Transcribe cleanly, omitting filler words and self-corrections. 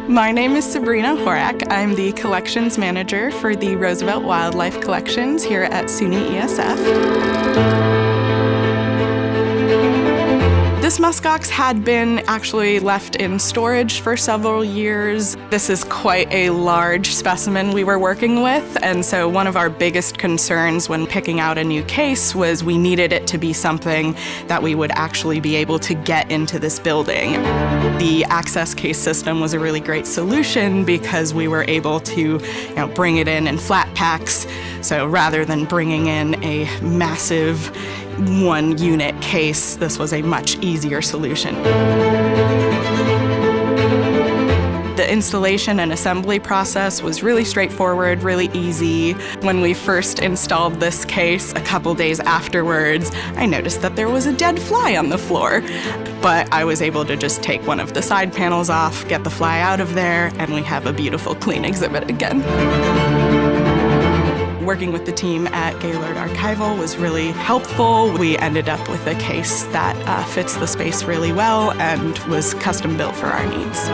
My name is Sabrina Horrack. I'm the collections manager for the Roosevelt Wildlife Collections here at SUNY ESF. This muskox had been actually left in storage for several years. This is quite a large specimen we were working with, and so one of our biggest concerns when picking out a new case was we needed it to be something that we would actually be able to get into this building. The AXS case system was a really great solution because we were able to bring it in flat packs. So rather than bringing in a massive one-unit case, this was a much easier solution. The installation and assembly process was really straightforward, really easy. When we first installed this case, a couple days afterwards, I noticed that there was a dead fly on the floor. But I was able to just take one of the side panels off, get the fly out of there, and we have a beautiful clean exhibit again. Working with the team at Gaylord Archival was really helpful. We ended up with a case that fits the space really well and was custom built for our needs.